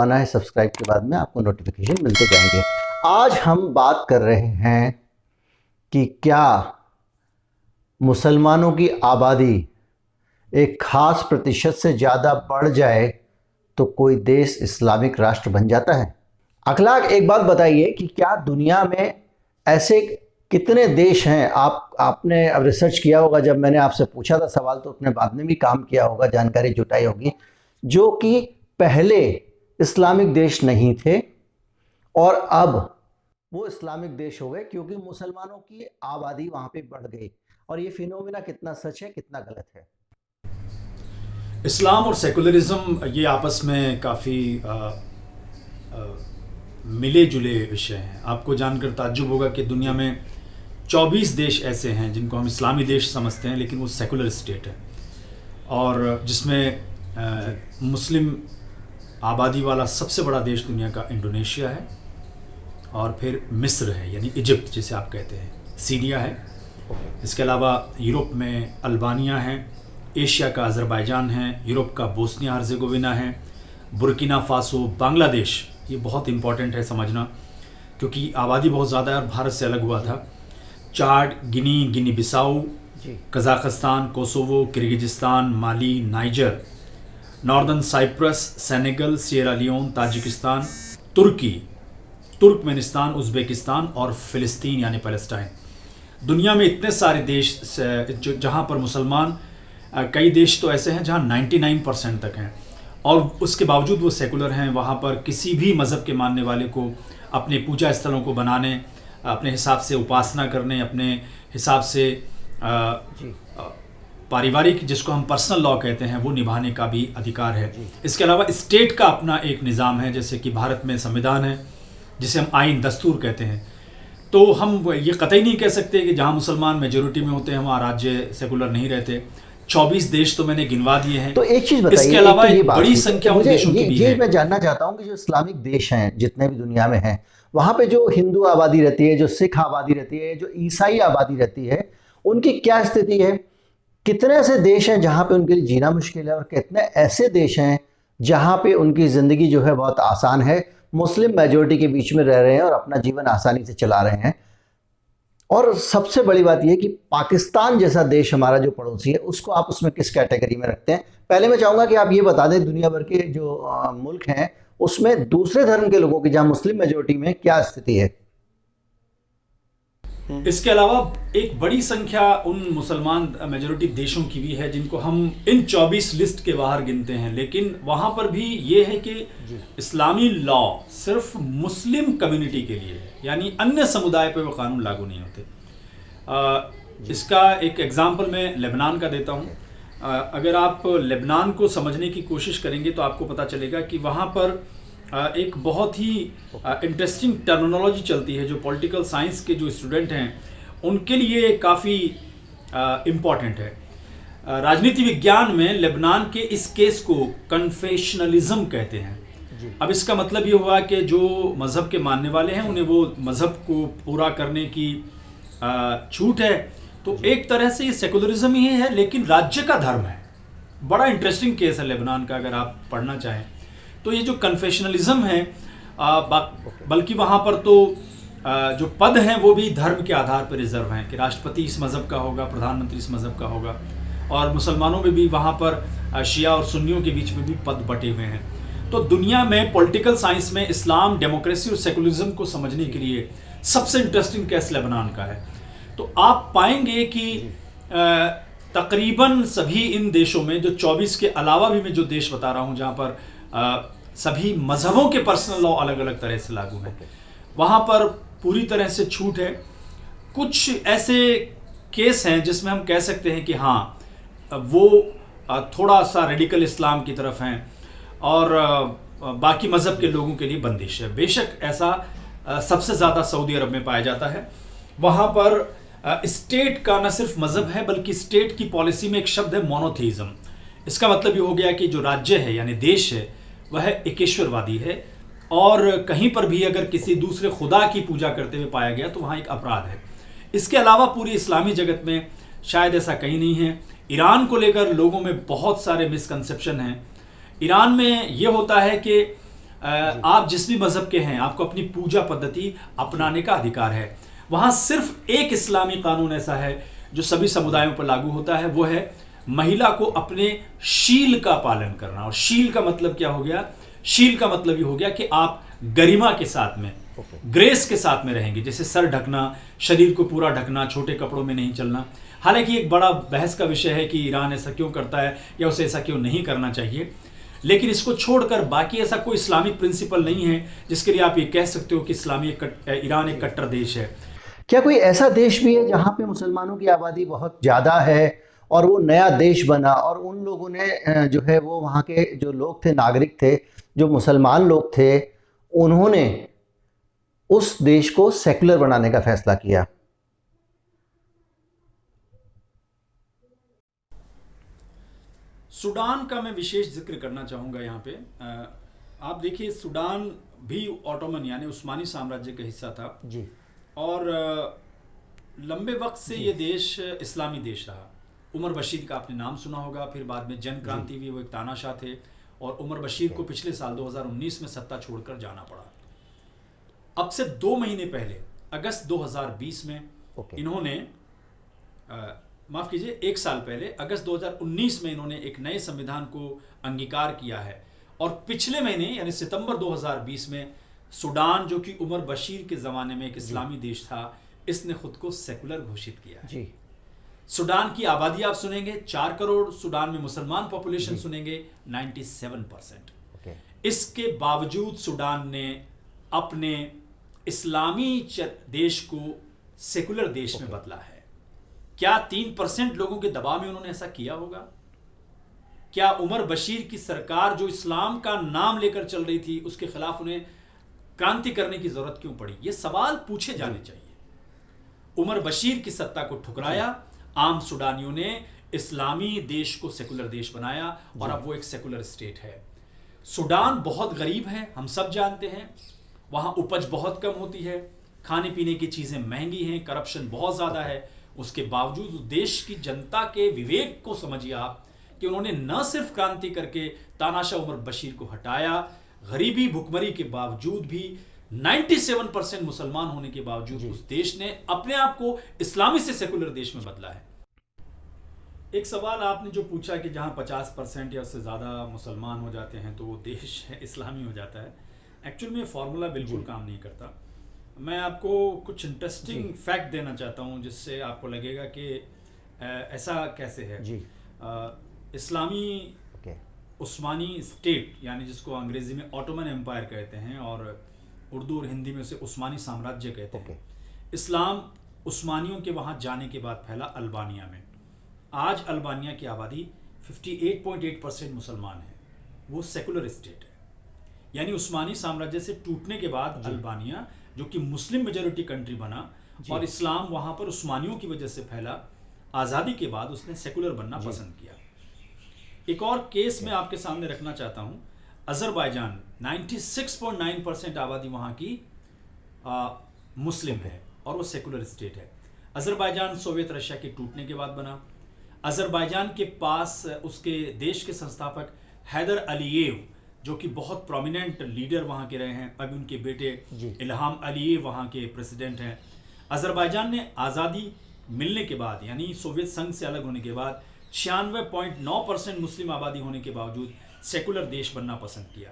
आना है सब्सक्राइब के बाद में आपको नोटिफिकेशन मिलते जाएंगे। आज हम बात कर रहे हैं कि क्या मुसलमानों की आबादी एक खास प्रतिशत से ज़्यादा बढ़ जाए तो कोई देश इस्लामिक राष्ट्र बन जाता है। अखलाक, एक बात बताइए कि क्या दुनिया में ऐसे कितने देश हैं, आपने अब रिसर्च किया होगा, जब मैंने आपसे पूछा था सवाल तो अपने बाद में भी काम किया होगा, जानकारी जुटाई होगी, जो कि पहले इस्लामिक देश नहीं थे और अब वो इस्लामिक देश हो गए क्योंकि मुसलमानों की आबादी वहाँ पे बढ़ गई। और ये फिनोमिना कितना सच है कितना गलत है। इस्लाम और सेकुलरिज्म ये आपस में काफ़ी मिले जुले विषय हैं। आपको जानकर ताज्जुब होगा कि दुनिया में 24 देश ऐसे हैं जिनको हम इस्लामी देश समझते हैं, लेकिन वो सेकुलर स्टेट है, और जिसमें मुस्लिम आबादी वाला सबसे बड़ा देश दुनिया का इंडोनेशिया है, और फिर मिस्र है यानी इजिप्ट जिसे आप कहते हैं, सीरिया है। इसके अलावा यूरोप में अल्बानिया है, एशिया का अज़रबैजान है, यूरोप का बोस्निया हर्जेगोविना है, बुर्किना फासो, बांग्लादेश। ये बहुत इंपॉर्टेंट है समझना क्योंकि आबादी बहुत ज़्यादा है और भारत से अलग हुआ था। Chad, Guinea Bissau, Kazakhstan, Kosovo, Kyrgyzstan, Mali, Niger, Northern Cyprus, Senegal, Sierra Leone, Tajikistan, तुर्की, तुर्कमेनिस्तान, उज़्बेकिस्तान और फ़िलिस्तीन यानी पैलेस्टाइन। दुनिया में इतने सारे देश जहाँ पर मुसलमान, कई देश तो ऐसे हैं जहाँ 99% तक हैं और उसके बावजूद वो सेकुलर हैं। वहाँ पर किसी भी मज़हब के मानने वाले को अपने पूजा स्थलों को बनाने, अपने हिसाब से उपासना करने, अपने हिसाब से पारिवारिक, जिसको हम पर्सनल लॉ कहते हैं, वो निभाने का भी अधिकार है। इसके अलावा स्टेट का अपना एक निज़ाम है, जैसे कि भारत में संविधान है जिसे हम आइन दस्तूर कहते हैं। तो हम ये कतई नहीं कह सकते कि जहाँ मुसलमान मेजोरिटी में होते हैं वहाँ राज्य सेकुलर नहीं रहते। 24 देश तो मैंने गिनवा दिए हैं। तो एक चीज़ बताइए, इसके अलावा तो ये बड़ी संख्या उन देशों की भी है। मैं जानना चाहता हूँ कि जो इस्लामिक देश हैं जितने भी दुनिया में हैं, वहाँ पे जो हिंदू आबादी रहती है, जो सिख आबादी रहती है, जो ईसाई आबादी रहती है, उनकी क्या स्थिति है? कितने ऐसे देश हैं जहाँ पे उनके लिए जीना मुश्किल है और कितने ऐसे देश हैं जहाँ पे उनकी ज़िंदगी जो है बहुत आसान है, मुस्लिम मेजोरिटी के बीच में रह रहे हैं और अपना जीवन आसानी से चला रहे हैं। और सबसे बड़ी बात यह कि पाकिस्तान जैसा देश हमारा जो पड़ोसी है, उसको आप उसमें किस कैटेगरी में रखते हैं? पहले मैं चाहूँगा कि आप ये बता दें दुनिया भर के जो मुल्क हैं उसमें दूसरे धर्म के लोगों की, जहाँ मुस्लिम मेजोरिटी में, क्या स्थिति है। इसके अलावा एक बड़ी संख्या उन मुसलमान मेजोरिटी देशों की भी है जिनको हम इन 24 लिस्ट के बाहर गिनते हैं, लेकिन वहाँ पर भी ये है कि इस्लामी लॉ सिर्फ मुस्लिम कम्युनिटी के लिए है, यानी अन्य समुदाय पर वो कानून लागू नहीं होते। इसका एक एग्जाम्पल मैं लेबनान का देता हूँ। अगर आप लेबनान को समझने की कोशिश करेंगे तो आपको पता चलेगा कि वहाँ पर एक बहुत ही इंटरेस्टिंग टर्मिनोलॉजी चलती है जो पॉलिटिकल साइंस के जो स्टूडेंट हैं उनके लिए काफ़ी इम्पॉर्टेंट है। राजनीति विज्ञान में लेबनान के इस केस को कन्फेशनलिज्म कहते हैं। अब इसका मतलब ये हुआ कि जो मज़हब के मानने वाले हैं उन्हें वो मज़हब को पूरा करने की छूट है। तो एक तरह से ये सेकुलरिज्म ही है, लेकिन राज्य का धर्म है। बड़ा इंटरेस्टिंग केस है लेबनान का, अगर आप पढ़ना चाहें तो। ये जो कन्फेशनलिज्म है, बल्कि वहाँ पर तो जो पद हैं वो भी धर्म के आधार पर रिजर्व हैं कि राष्ट्रपति इस मज़हब का होगा, प्रधानमंत्री इस मज़हब का होगा, और मुसलमानों में भी वहाँ पर शिया और सुन्नियों के बीच में भी पद बटे हुए हैं। तो दुनिया में पॉलिटिकल साइंस में इस्लाम, डेमोक्रेसी और सेकुलरिज्म को समझने के लिए सबसे इंटरेस्टिंग केस लेबनान का है। तो आप पाएंगे कि तकरीबन सभी इन देशों में, जो 24 के अलावा भी मैं जो देश बता रहा हूँ जहाँ पर सभी मजहबों के पर्सनल लॉ अलग अलग तरह से लागू हैं, वहाँ पर पूरी तरह से छूट है। कुछ ऐसे केस हैं जिसमें हम कह सकते हैं कि हाँ वो थोड़ा सा रेडिकल इस्लाम की तरफ हैं और बाकी मज़हब के लोगों के लिए बंदिश है। बेशक ऐसा सबसे ज़्यादा सऊदी अरब में पाया जाता है। वहाँ पर स्टेट का न सिर्फ मज़हब है बल्कि स्टेट की पॉलिसी में एक शब्द है मोनोथेइज्म। इसका मतलब ये हो गया कि जो राज्य है यानी देश है वह एकेश्वरवादी है, और कहीं पर भी अगर किसी दूसरे खुदा की पूजा करते हुए पाया गया तो वहाँ एक अपराध है। इसके अलावा पूरी इस्लामी जगत में शायद ऐसा कहीं नहीं है। ईरान को लेकर लोगों में बहुत सारे मिसकंसेप्शन हैं। ईरान में ये होता है कि आप जिस भी मजहब के हैं आपको अपनी पूजा पद्धति अपनाने का अधिकार है। वहां सिर्फ एक इस्लामी कानून ऐसा है जो सभी समुदायों पर लागू होता है, वो है महिला को अपने शील का पालन करना। और शील का मतलब क्या हो गया? शील का मतलब ये हो गया कि आप गरिमा के साथ में, ग्रेस के साथ में रहेंगे, जैसे सर ढकना, शरीर को पूरा ढकना, छोटे कपड़ों में नहीं चलना। हालांकि एक बड़ा बहस का विषय है कि ईरान ऐसा क्यों करता है या उसे ऐसा क्यों नहीं करना चाहिए, लेकिन इसको छोड़कर बाकी ऐसा कोई इस्लामिक प्रिंसिपल नहीं है जिसके लिए आप ये कह सकते हो कि ईरान एक कट्टर देश है। क्या कोई ऐसा देश भी है जहाँ पे मुसलमानों की आबादी बहुत ज़्यादा है और वो नया देश बना और उन लोगों ने जो है वो वहाँ के जो लोग थे, नागरिक थे, जो मुसलमान लोग थे, उन्होंने उस देश को सेकुलर बनाने का फैसला किया? सूडान का मैं विशेष जिक्र करना चाहूँगा यहाँ पे। आप देखिए, सूडान भी ऑटोमन यानी उस्मानी साम्राज्य का हिस्सा था जी। और लंबे वक्त से ये देश इस्लामी देश रहा। उमर बशीर का आपने नाम सुना होगा, फिर बाद में जन क्रांति हुई, वो एक तानाशाह थे और उमर बशीर को पिछले साल 2019 में सत्ता छोड़कर जाना पड़ा। अब से 2 महीने पहले अगस्त 2020 में इन्होंने माफ कीजिए 1 साल पहले अगस्त 2019 में इन्होंने एक नए संविधान को अंगीकार किया है और पिछले महीने यानी सितंबर 2020 में सूडान, जो कि उमर बशीर के ज़माने में एक इस्लामी देश था, इसने खुद को सेकुलर घोषित किया है। जी। सूडान की आबादी आप सुनेंगे 4 करोड़, सूडान में मुसलमान पॉपुलेशन सुनेंगे 97%। इसके बावजूद सूडान ने अपने इस्लामी देश को सेकुलर देश में बदला है। क्या 3% लोगों के दबाव में उन्होंने ऐसा किया होगा? क्या उमर बशीर की सरकार जो इस्लाम का नाम लेकर चल रही थी, उसके खिलाफ उन्हें क्रांति करने की जरूरत क्यों पड़ी? ये सवाल पूछे जाने चाहिए। उमर बशीर की सत्ता को ठुकराया, आम सूडानियों ने इस्लामी देश को सेकुलर देश बनाया और अब वो एक सेकुलर स्टेट है। सूडान बहुत गरीब है, हम सब जानते हैं। वहां उपज बहुत कम होती है, खाने पीने की चीजें महंगी हैं, करप्शन बहुत ज्यादा है। उसके बावजूद उस देश की जनता के विवेक को समझिए आप कि उन्होंने न सिर्फ क्रांति करके तानाशाह उमर बशीर को हटाया, गरीबी भुखमरी के बावजूद भी 97% मुसलमान होने के बावजूद उस देश ने अपने आप को इस्लामी से सेकुलर देश में बदला है। एक सवाल आपने जो पूछा कि जहां 50% या उससे ज्यादा मुसलमान हो जाते हैं तो वो देश इस्लामी हो जाता है, एक्चुअली में फॉर्मूला बिल्कुल काम नहीं करता। मैं आपको कुछ इंटरेस्टिंग फैक्ट देना चाहता हूं जिससे आपको लगेगा कि ऐसा कैसे है। इस्लामी उस्मानी स्टेट यानी जिसको अंग्रेजी में ऑटोमन एम्पायर कहते हैं और उर्दू और हिंदी में उसे उस्मानी साम्राज्य कहते हैं। इस्लाम उस्मानियों के वहां जाने के बाद फैला अल्बानिया में। आज अल्बानिया की आबादी 58.8% मुसलमान है, वो सेकुलर स्टेट है। यानी उस्मानी साम्राज्य से टूटने के बाद अल्बानिया, जो कि मुस्लिम मेजॉरिटी कंट्री बना और इस्लाम वहां पर उस्मानियों की वजह से फैला, आज़ादी के बाद उसने सेकुलर बनना पसंद किया। एक और केस मैं आपके सामने रखना चाहता हूं। अजरबैजान 96.9% आबादी वहां की मुस्लिम है और वो सेकुलर स्टेट है। अजरबैजान सोवियत रशिया के टूटने के बाद बना। अजरबैजान के पास उसके देश के संस्थापक हैदर अलीयेव, जो कि बहुत प्रोमिनेंट लीडर वहाँ के रहे हैं, अभी उनके बेटे इल्हाम अलीयेव वहाँ के प्रेसिडेंट हैं। अजरबैजान ने आज़ादी मिलने के बाद यानी सोवियत संघ से अलग होने के बाद 96.9% मुस्लिम आबादी होने के बावजूद सेकुलर देश बनना पसंद किया।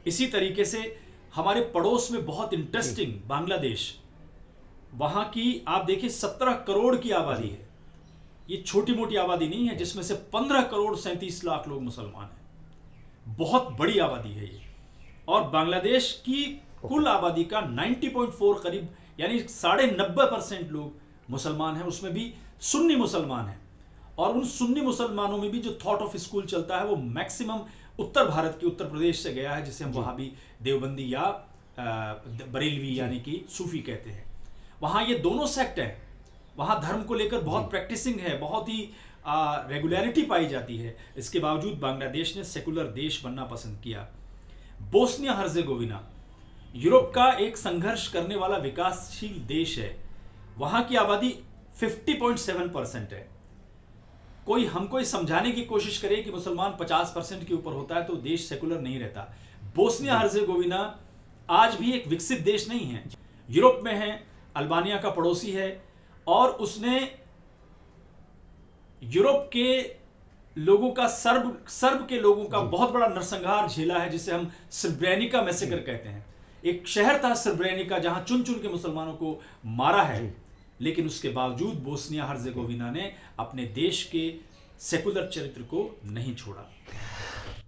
इसी तरीके से हमारे पड़ोस में बहुत इंटरेस्टिंग बांग्लादेश, वहाँ की आप देखिए 17 करोड़ की आबादी है। ये छोटी मोटी आबादी नहीं है, जिसमें से 15 करोड़ 37 लाख लोग मुसलमान हैं। बहुत बड़ी आबादी है ये। और बांग्लादेश की कुल आबादी का 90.4 करीब यानी 90.5% लोग मुसलमान हैं, उसमें भी सुन्नी मुसलमान हैं। और उन सुन्नी मुसलमानों में भी जो थॉट ऑफ स्कूल चलता है वो मैक्सिमम उत्तर भारत के उत्तर प्रदेश से गया है, जिसे हम वहाबी देवबंदी या बरेलवी यानी कि सूफी कहते हैं। वहाँ ये दोनों सेक्ट हैं, वहाँ धर्म को लेकर बहुत प्रैक्टिसिंग है, बहुत ही रेगुलरिटी पाई जाती है। इसके बावजूद बांग्लादेश ने सेकुलर देश बनना पसंद किया। बोस्निया हर्जेगोविना यूरोप का एक संघर्ष करने वाला विकासशील देश है, वहाँ की आबादी 50.7% है। कोई हमको समझाने की कोशिश करे कि मुसलमान 50% के ऊपर होता है तो देश सेकुलर नहीं रहता। बोस्निया हर्जेगोविना आज भी एक विकसित देश नहीं है, यूरोप में है, अल्बानिया का पड़ोसी है, और उसने यूरोप के लोगों का, सर्ब के लोगों का बहुत बड़ा नरसंहार झेला है, जिसे हम स्रेब्रेनिका मैसेकर कहते हैं। एक शहर था स्रेब्रेनिका जहां चुन चुन के मुसलमानों को मारा है, लेकिन उसके बावजूद बोस्निया हर्जेगोविना ने अपने देश के सेकुलर चरित्र को नहीं छोड़ा।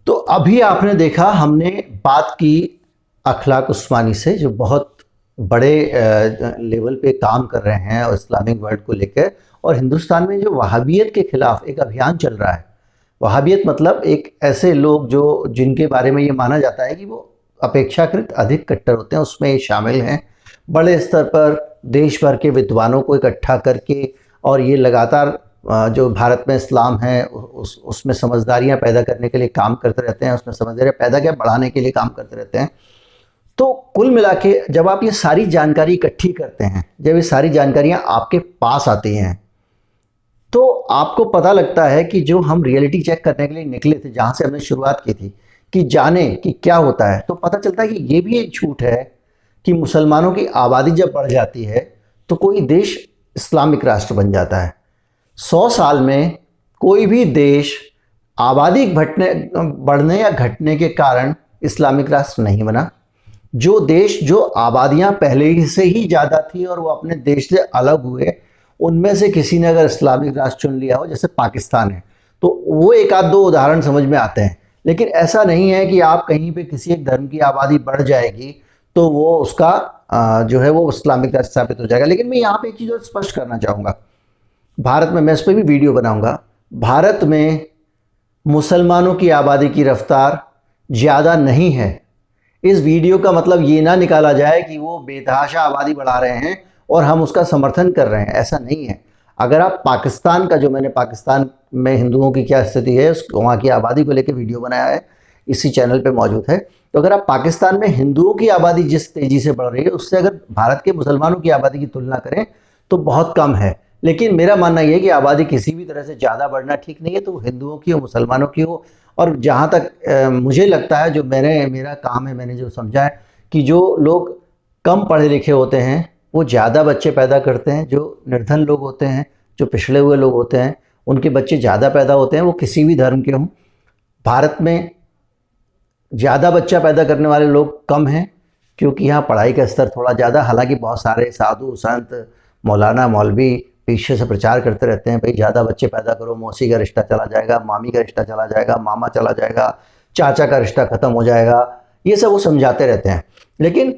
तो अभी आपने देखा, हमने बात की अखलाक उस्मानी से, जो बहुत बड़े लेवल पे काम कर रहे हैं और इस्लामिक वर्ल्ड को लेकर, और हिंदुस्तान में जो वहाबियत के खिलाफ एक अभियान चल रहा है। वहाबियत मतलब एक ऐसे लोग जो जिनके बारे में ये माना जाता है कि वो अपेक्षाकृत अधिक कट्टर होते हैं, उसमें ये शामिल हैं। बड़े स्तर पर देश भर के विद्वानों को इकट्ठा करके, और ये लगातार जो भारत में इस्लाम है उसमें समझदारियाँ पैदा करने के लिए काम करते रहते हैं, उसमें समझदारियाँ पैदा क्या बढ़ाने के लिए काम करते रहते हैं। तो कुल मिला के जब आप ये सारी जानकारी इकट्ठी करते हैं, जब ये सारी जानकारियाँ आपके पास आती हैं, तो आपको पता लगता है कि जो हम रियलिटी चेक करने के लिए निकले थे, जहाँ से हमने शुरुआत की थी कि जाने कि क्या होता है, तो पता चलता है कि ये भी एक झूठ है कि मुसलमानों की आबादी जब बढ़ जाती है तो कोई देश इस्लामिक राष्ट्र बन जाता है। 100 साल में कोई भी देश आबादी बढ़ने या घटने के कारण इस्लामिक राष्ट्र नहीं बना। जो देश, जो आबादियां पहले ही से ही ज़्यादा थी और वो अपने देश से अलग हुए, उनमें से किसी ने अगर इस्लामिक राष्ट्र चुन लिया हो, जैसे पाकिस्तान है, तो वो एक आध दो उदाहरण समझ में आते हैं। लेकिन ऐसा नहीं है कि आप कहीं पे किसी एक धर्म की आबादी बढ़ जाएगी तो वो उसका जो है वो इस्लामिक राष्ट्र स्थापित हो जाएगा। लेकिन मैं यहाँ पे एक चीज़ और स्पष्ट करना चाहूँगा, भारत में, मैं इस पर भी वीडियो बनाऊँगा, भारत में मुसलमानों की आबादी की रफ्तार ज़्यादा नहीं है। इस वीडियो का मतलब ये ना निकाला जाए कि वो बेतहाशा आबादी बढ़ा रहे हैं और हम उसका समर्थन कर रहे हैं, ऐसा नहीं है। अगर आप पाकिस्तान का, जो मैंने पाकिस्तान में हिंदुओं की क्या स्थिति है, उस वहाँ की आबादी को लेकर वीडियो बनाया है, इसी चैनल पे मौजूद है। तो अगर आप पाकिस्तान में हिंदुओं की आबादी जिस तेज़ी से बढ़ रही है, उससे अगर भारत के मुसलमानों की आबादी की तुलना करें तो बहुत कम है। लेकिन मेरा मानना यह है कि आबादी किसी भी तरह से ज़्यादा बढ़ना ठीक नहीं है, तो हिंदुओं की हो, मुसलमानों की हो। और जहाँ तक मुझे लगता है, जो मेरा काम है, मैंने जो समझा है कि जो लोग कम पढ़े लिखे होते हैं वो ज़्यादा बच्चे पैदा करते हैं। जो निर्धन लोग होते हैं, जो पिछड़े हुए लोग होते हैं, उनके बच्चे ज़्यादा पैदा होते हैं, वो किसी भी धर्म के हों। भारत में ज़्यादा बच्चा पैदा करने वाले लोग कम हैं, क्योंकि यहाँ पढ़ाई का स्तर थोड़ा ज़्यादा। हालांकि बहुत सारे साधु संत, मौलाना, मौलवी पीछे से प्रचार करते रहते हैं, भाई ज़्यादा बच्चे पैदा करो, मौसी का रिश्ता चला जाएगा, मामी का रिश्ता चला जाएगा, मामा चला जाएगा, चाचा का रिश्ता ख़त्म हो जाएगा, ये सब वो समझाते रहते हैं। लेकिन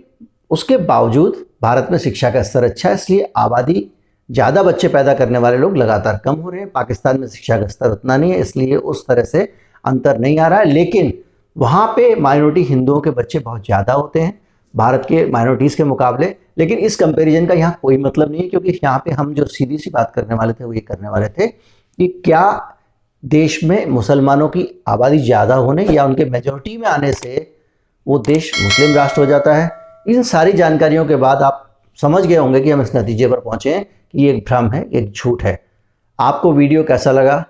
उसके बावजूद भारत में शिक्षा का स्तर अच्छा है, इसलिए आबादी, ज़्यादा बच्चे पैदा करने वाले लोग लगातार कम हो रहे हैं। पाकिस्तान में शिक्षा का स्तर उतना नहीं है, इसलिए उस तरह से अंतर नहीं आ रहा है। लेकिन वहाँ पे माइनॉरिटी हिंदुओं के बच्चे बहुत ज़्यादा होते हैं भारत के माइनॉरिटीज़ के मुकाबले। लेकिन इस कंपैरिजन का यहाँ कोई मतलब नहीं है, क्योंकि यहाँ पे हम जो सीधी सी बात करने वाले थे वो ये करने वाले थे कि क्या देश में मुसलमानों की आबादी ज़्यादा होने या उनके मेजॉरिटी में आने से वो देश मुस्लिम राष्ट्र हो जाता है। इन सारी जानकारियों के बाद आप समझ गए होंगे कि हम इस नतीजे पर पहुँचे हैं कि ये एक भ्रम है, एक झूठ है। आपको वीडियो कैसा लगा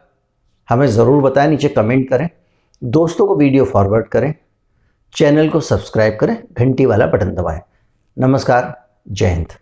हमें ज़रूर बताएं, नीचे कमेंट करें, दोस्तों को वीडियो फॉरवर्ड करें, चैनल को सब्सक्राइब करें, घंटी वाला बटन दबाएं। नमस्कार, जय हिंद।